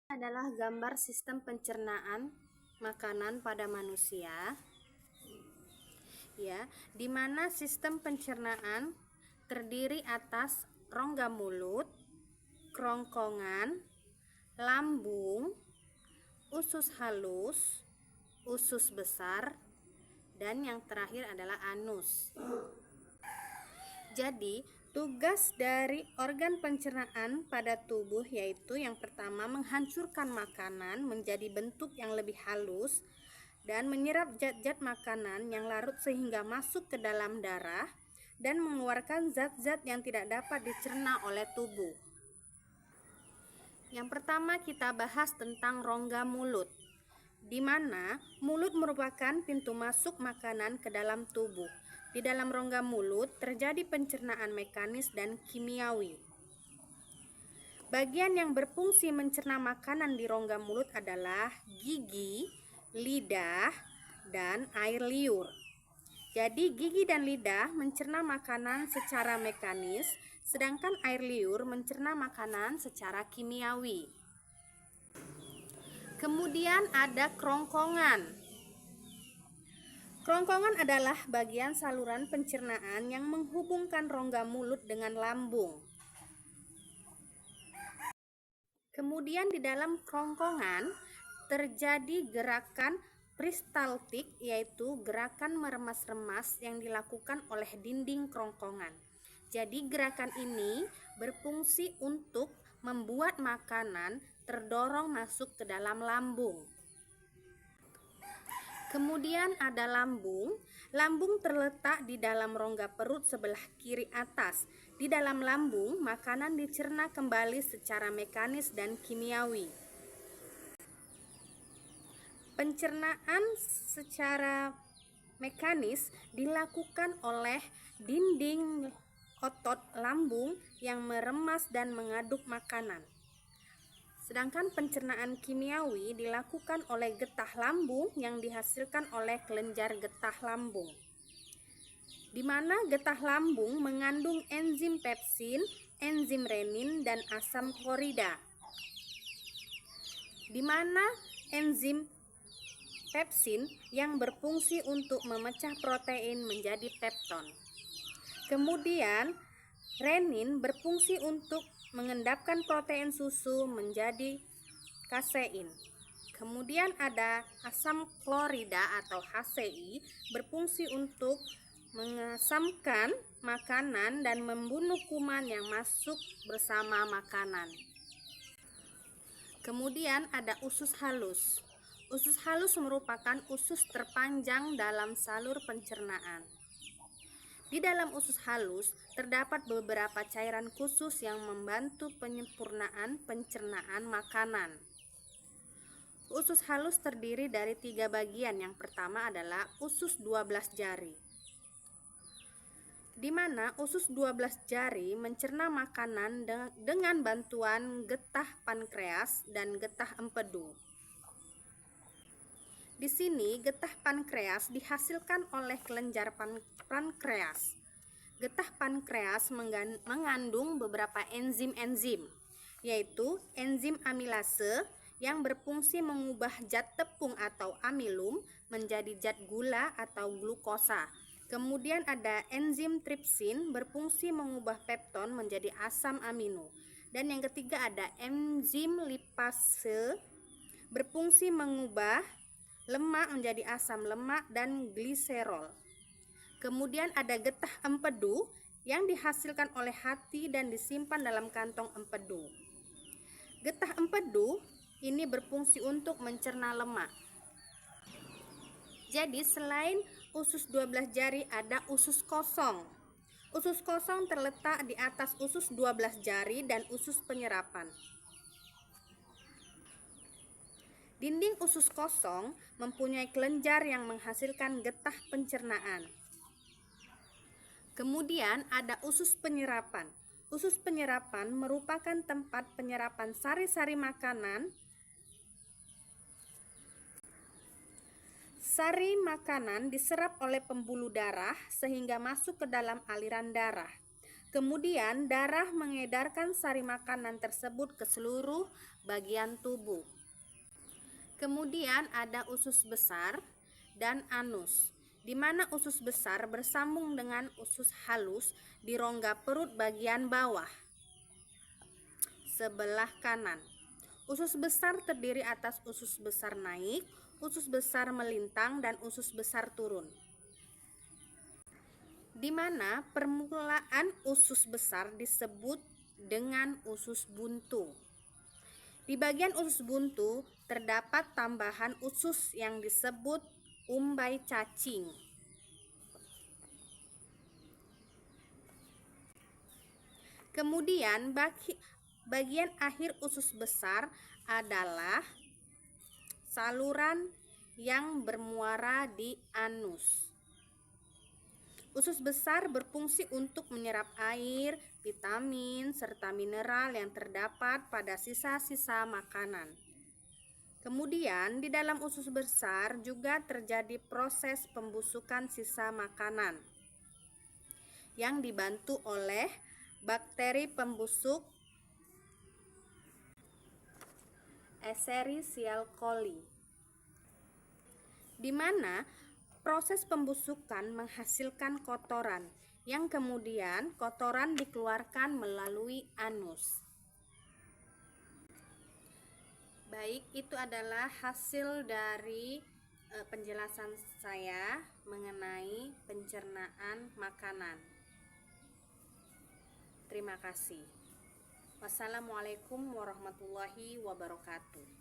Adalah gambar sistem pencernaan makanan pada manusia, ya, di mana sistem pencernaan terdiri atas rongga mulut, kerongkongan, lambung, usus halus, usus besar, dan yang terakhir adalah anus. Jadi, tugas dari organ pencernaan pada tubuh yaitu yang pertama menghancurkan makanan menjadi bentuk yang lebih halus dan menyerap zat-zat makanan yang larut sehingga masuk ke dalam darah dan mengeluarkan zat-zat yang tidak dapat dicerna oleh tubuh. Yang pertama kita bahas tentang rongga mulut, di mana mulut merupakan pintu masuk makanan ke dalam tubuh. Di dalam rongga mulut terjadi pencernaan mekanis dan kimiawi. Bagian yang berfungsi mencerna makanan di rongga mulut adalah gigi, lidah, dan air liur. Jadi gigi dan lidah mencerna makanan secara mekanis, sedangkan air liur mencerna makanan secara kimiawi. Kemudian ada kerongkongan. Kerongkongan adalah bagian saluran pencernaan yang menghubungkan rongga mulut dengan lambung. Kemudian di dalam kerongkongan terjadi gerakan peristaltik, yaitu gerakan meremas-remas yang dilakukan oleh dinding kerongkongan. Jadi gerakan ini berfungsi untuk membuat makanan terdorong masuk ke dalam lambung. Kemudian ada lambung. Lambung terletak di dalam rongga perut sebelah kiri atas. Di dalam lambung, makanan dicerna kembali secara mekanis dan kimiawi. Pencernaan secara mekanis dilakukan oleh dinding otot lambung yang meremas dan mengaduk makanan. Sedangkan pencernaan kimiawi dilakukan oleh getah lambung yang dihasilkan oleh kelenjar getah lambung, di mana getah lambung mengandung enzim pepsin, enzim renin, dan asam klorida, di mana enzim pepsin yang berfungsi untuk memecah protein menjadi pepton. Kemudian renin berfungsi untuk mengendapkan protein susu menjadi kasein. Kemudian ada asam klorida atau HCI berfungsi untuk mengasamkan makanan dan membunuh kuman yang masuk bersama makanan. Kemudian ada usus halus. Usus halus merupakan usus terpanjang dalam salur pencernaan. Di dalam usus halus terdapat beberapa cairan khusus yang membantu penyempurnaan pencernaan makanan. Usus halus terdiri dari 3 bagian. Yang pertama adalah usus 12 jari, di mana usus 12 jari mencerna makanan dengan bantuan getah pankreas dan getah empedu. Di sini getah pankreas dihasilkan oleh kelenjar pankreas. Getah pankreas mengandung beberapa enzim-enzim, yaitu enzim amilase yang berfungsi mengubah zat tepung atau amilum menjadi zat gula atau glukosa. Kemudian ada enzim tripsin berfungsi mengubah pepton menjadi asam amino. Dan yang ketiga ada enzim lipase berfungsi mengubah lemak menjadi asam lemak dan gliserol. Kemudian ada getah empedu yang dihasilkan oleh hati dan disimpan dalam kantong empedu. Getah empedu ini berfungsi untuk mencerna lemak. Jadi selain usus 12 jari ada usus kosong. Usus kosong terletak di atas usus 12 jari dan usus penyerapan. Dinding usus kosong mempunyai kelenjar yang menghasilkan getah pencernaan. Kemudian ada usus penyerapan. Usus penyerapan merupakan tempat penyerapan sari-sari makanan. Sari makanan diserap oleh pembuluh darah sehingga masuk ke dalam aliran darah. Kemudian darah mengedarkan sari makanan tersebut ke seluruh bagian tubuh. Kemudian ada usus besar dan anus, di mana usus besar bersambung dengan usus halus di rongga perut bagian bawah sebelah kanan. Usus besar terdiri atas usus besar naik, usus besar melintang, dan usus besar turun, di mana permulaan usus besar disebut dengan usus buntu. Di bagian usus buntu terdapat tambahan usus yang disebut umbai cacing. Kemudian bagian akhir usus besar adalah saluran yang bermuara di anus. Usus besar berfungsi untuk menyerap air, vitamin, serta mineral yang terdapat pada sisa-sisa makanan. Kemudian di dalam usus besar juga terjadi proses pembusukan sisa makanan yang dibantu oleh bakteri pembusuk Escherichia coli, di mana proses pembusukan menghasilkan kotoran yang kemudian kotoran dikeluarkan melalui anus. Baik, itu adalah hasil dari penjelasan saya mengenai pencernaan makanan. Terima kasih. Wassalamualaikum warahmatullahi wabarakatuh.